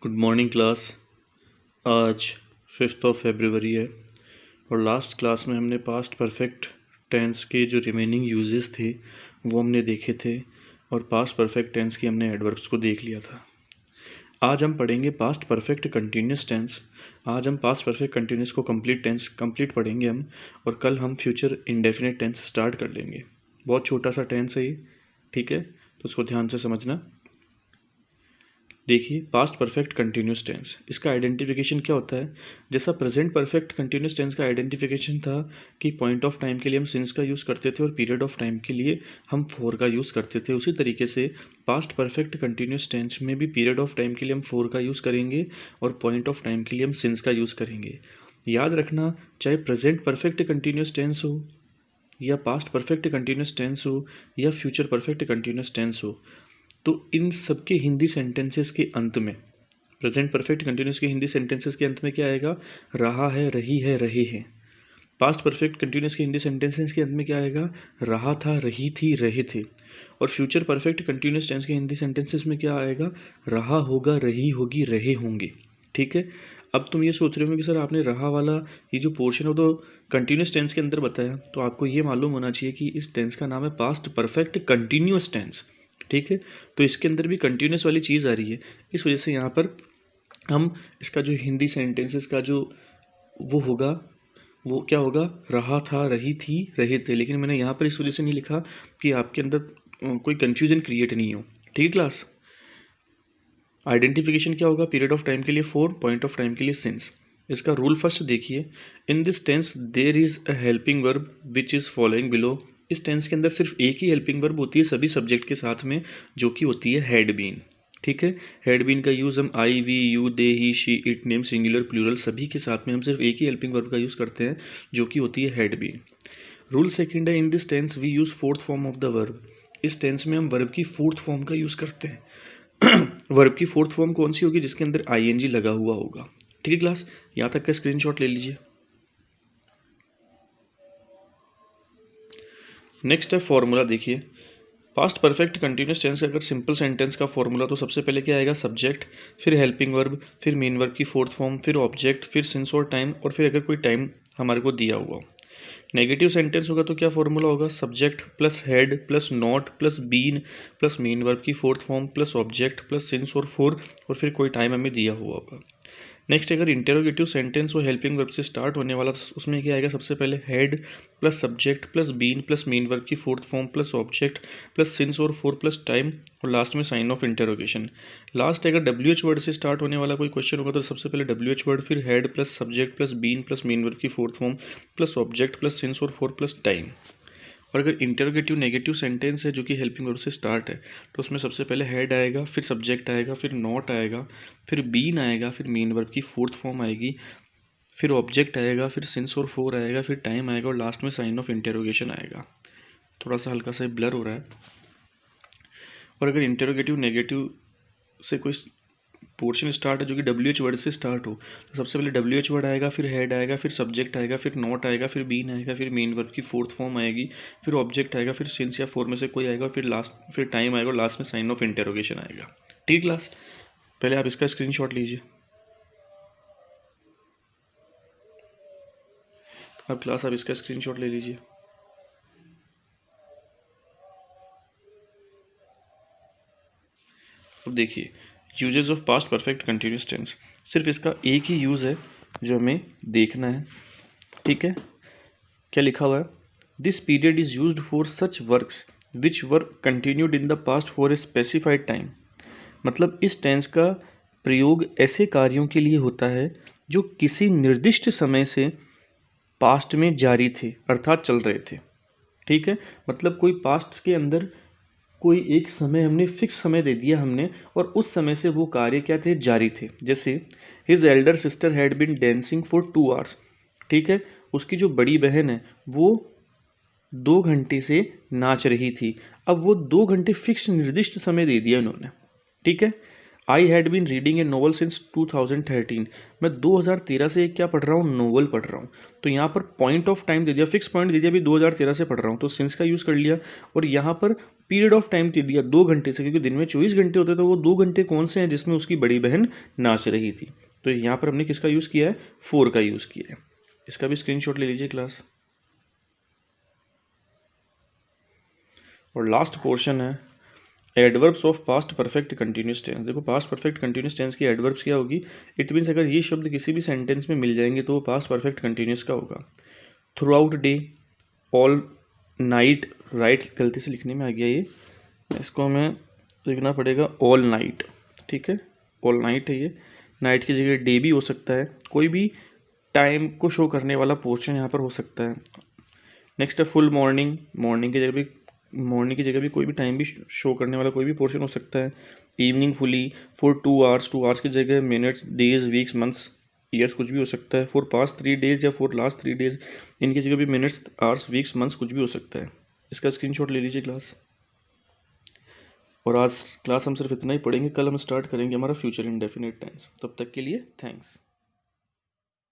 Good morning class. आज 5 फरवरी है और लास्ट क्लास में हमने पास्ट परफेक्ट टेंस के जो रिमेनिंग यूजेस थे वो हमने देखे थे और पास्ट परफेक्ट टेंस की हमने एडवर्ब्स को देख लिया था। आज हम पढ़ेंगे पास्ट परफेक्ट कंटिन्यूस टेंस। आज हम पास्ट परफेक्ट कंटिन्यूस को कंप्लीट पढ़ेंगे हम, और कल हम फ्यूचर इंडेफिनिट टेंस स्टार्ट कर लेंगे। बहुत छोटा सा टेंस है ये, ठीक है, तो उसको ध्यान से समझना। देखिए, पास्ट परफेक्ट कंटिन्यूस टेंस, इसका आइडेंटिफिकेशन क्या होता है। जैसा प्रेजेंट परफेक्ट कंटिन्यूस टेंस का आइडेंटिफिकेशन था कि पॉइंट ऑफ टाइम के लिए हम सिंस का यूज़ करते थे और पीरियड ऑफ टाइम के लिए हम फोर का यूज़ करते थे, उसी तरीके से पास्ट परफेक्ट कंटिन्यूस टेंस में भी पीरियड ऑफ टाइम के लिए हम फोर का यूज़ करेंगे और पॉइंट ऑफ टाइम के लिए हम सिंस का यूज़ करेंगे। याद रखना, चाहे प्रेजेंट परफेक्ट कंटिन्यूस टेंस हो या पास्ट परफेक्ट कंटिन्यूस टेंस हो या फ्यूचर परफेक्ट कंटिन्यूस टेंस हो, तो इन सब के हिंदी सेंटेंसेस के अंत में, प्रेजेंट परफेक्ट कंटिन्यूस के हिंदी सेंटेंसेस के अंत में क्या आएगा? रहा है, रही है, रहे हैं। पास्ट परफेक्ट कंटिन्यूस के हिंदी सेंटेंसेस के अंत में क्या आएगा? रहा था, रही थी, रहे थे। और फ्यूचर परफेक्ट कंटिन्यूस टेंस के हिंदी सेंटेंसेस में क्या आएगा? रहा होगा, रही होगी, रहे होंगे। ठीक है। अब तुम ये सोच रहे हो कि सर आपने रहा वाला ये जो पोर्शन है वो तो कंटिन्यूस टेंस के अंदर बताया, तो आपको ये मालूम होना चाहिए कि इस टेंस का नाम है पास्ट परफेक्ट कंटिन्यूस टेंस। ठीक है, तो इसके अंदर भी कंटिन्यूस वाली चीज़ आ रही है, इस वजह से यहाँ पर हम इसका जो हिंदी सेंटेंसेस का जो वो होगा, वो क्या होगा? रहा था, रही थी, रहे थे। लेकिन मैंने यहाँ पर इस वजह से नहीं लिखा कि आपके अंदर कोई कन्फ्यूजन क्रिएट नहीं हो। ठीक है क्लास। आइडेंटिफिकेशन क्या होगा? पीरियड ऑफ टाइम के लिए फोर, पॉइंट ऑफ टाइम के लिए सिंस। इसका रूल फर्स्ट देखिए, in this tense there is a helping verb which is following below. इस टेंस के अंदर सिर्फ एक ही हेल्पिंग वर्ब होती है सभी सब्जेक्ट के साथ में, जो कि होती है हैड बीन। ठीक है, हैड बीन का यूज़ हम I, we, you, they, he, she, it, name, singular, plural सभी के साथ में हम सिर्फ एक ही हेल्पिंग वर्ब का यूज़ करते हैं, जो कि होती है हैड बीन। रूल सेकंड है, in this tense we use fourth form of the verb. इस टेंस में हम वर्ब की फोर्थ फॉर्म का यूज़ करते हैं। वर्ब की फोर्थ फॉर्म कौन सी होगी? जिसके अंदर आईएनजी लगा हुआ होगा। ठीक है क्लास, यहाँ तक का स्क्रीनशॉट ले लीजिए। नेक्स्ट है फॉर्मूला। देखिए, पास्ट परफेक्ट कंटिन्यूस टेंस का अगर सिंपल सेंटेंस का फॉर्मूला, तो सबसे पहले क्या आएगा? सब्जेक्ट, फिर हेल्पिंग वर्ब, फिर मेन वर्ब की फोर्थ फॉर्म, फिर ऑब्जेक्ट, फिर सिंस और टाइम, और फिर अगर कोई टाइम हमारे को दिया हुआ। नेगेटिव सेंटेंस होगा तो क्या फॉर्मूला होगा? Subject plus had plus not plus been plus main verb की fourth form plus object plus since और फोर, और फिर कोई टाइम हमें दिया हुआ होगा। नेक्स्ट, अगर इंटेरोगेटिव सेंटेंस हो हेल्पिंग वर्ब से स्टार्ट होने वाला, तो उसमें क्या आएगा? सबसे पहले had plus subject plus been plus main verb की fourth form plus object plus since और फोर प्लस टाइम, और लास्ट में साइन ऑफ इंटेरोगेशन। लास्ट, अगर WH वर्ड से स्टार्ट होने वाला कोई क्वेश्चन होगा तो सबसे पहले WH वर्ड, फिर had plus subject plus been plus main verb की fourth form plus object plus since और फोर प्लस टाइम। और अगर इंटरोगेटिव नेगेटिव सेंटेंस है जो कि हेल्पिंग वर्ब से स्टार्ट है, तो उसमें सबसे पहले हेड आएगा, फिर सब्जेक्ट आएगा, फिर नॉट आएगा, फिर बीन आएगा, फिर मेन वर्ब की फोर्थ फॉर्म आएगी, फिर ऑब्जेक्ट आएगा, फिर सिंस और फोर आएगा, फिर टाइम आएगा, और लास्ट में साइन ऑफ इंटेरोगेशन आएगा। थोड़ा सा हल्का सा ब्लर हो रहा है। और अगर इंटेरोगेटिव नेगेटिव से कोई पोर्शन स्टार्ट है जो कि WH वर्ड से स्टार्ट हो, तो सबसे पहले WH वर्ड आएगा, फिर हेड आएगा, फिर सब्जेक्ट आएगा, फिर नॉट आएगा, फिर बीन आएगा, फिर मेन वर्ब की फोर्थ फॉर्म आएगी, फिर ऑब्जेक्ट आएगा, फिर सिंस या फोर में से कोई आएगा, फिर टाइम आएगा, और लास्ट में साइन ऑफ इंटेरोगेशन आएगा। ठीक क्लास, पहले आप इसका स्क्रीनशॉट लीजिए। अब क्लास आप इसका स्क्रीनशॉट ले लीजिए। अब देखिए, uses of past perfect continuous tense, सिर्फ इसका एक ही यूज़ है जो हमें देखना है। ठीक है, क्या लिखा हुआ है? This period is used for such works which were continued in the past for a specified time. मतलब इस टेंस का प्रयोग ऐसे कार्यों के लिए होता है जो किसी निर्दिष्ट समय से पास्ट में जारी थे, अर्थात चल रहे थे। ठीक है, मतलब कोई पास्ट के अंदर कोई एक समय हमने फिक्स समय दे दिया हमने, और उस समय से वो कार्य क्या थे? जारी थे। जैसे his elder sister had been dancing for 2 hours. ठीक है, उसकी जो बड़ी बहन है वो 2 घंटे से नाच रही थी। अब वो 2 घंटे फिक्स निर्दिष्ट समय दे दिया उन्होंने। ठीक है, I had been reading a novel since 2013। मैं 2013 से क्या पढ़ रहा हूँ? नोवेल पढ़ रहा हूँ। तो यहाँ पर पॉइंट ऑफ टाइम दे दिया, फिक्स पॉइंट दे दिया, अभी 2013 से पढ़ रहा हूँ, तो सिंस का यूज़ कर लिया। और यहाँ पर पीरियड ऑफ टाइम दे दिया 2 घंटे से, क्योंकि दिन में 24 घंटे होते, तो वो 2 घंटे कौन से हैं जिसमें उसकी बड़ी बहन नाच रही थी। तो यहाँ पर हमने किसका यूज़ किया है, 4 का यूज़ किया है। इसका भी स्क्रीनशॉट ले लीजिए क्लास। और लास्ट क्वेश्चन है adverbs of past perfect continuous tense. देखो पास्ट परफेक्ट कंटिन्यूस टेंस की एडवर्ब्स क्या होगी, इट मीन्स अगर ये शब्द किसी भी सेंटेंस में मिल जाएंगे तो वो पास्ट परफेक्ट कंटिन्यूस का होगा। Through out day, all night, right गलती से लिखने में आ गया ये, इसको हमें लिखना पड़ेगा ऑल नाइट, ठीक है, ऑल नाइट है ये, नाइट की जगह डे भी हो सकता है, कोई भी टाइम को शो करने वाला पोर्शन यहाँ पर हो सकता है। नेक्स्ट है फुल मॉर्निंग, मॉर्निंग की जगह भी कोई भी टाइम भी शो करने वाला कोई भी पोर्शन हो सकता है। Evening fully, for 2 hours, 2 hours की जगह minutes, days, weeks, months, years कुछ भी हो सकता है। फॉर पास्ट 3 डेज या फॉर लास्ट 3 डेज, इनकी जगह भी मिनट्स, आवर्स, वीक्स, मंथ्स कुछ भी हो सकता है। इसका स्क्रीनशॉट ले लीजिए क्लास। और आज क्लास हम सिर्फ इतना ही पढ़ेंगे, कल हम स्टार्ट करेंगे हमारा फ्यूचर इंडेफिनिट टेंस। तब तक के लिए थैंक्स।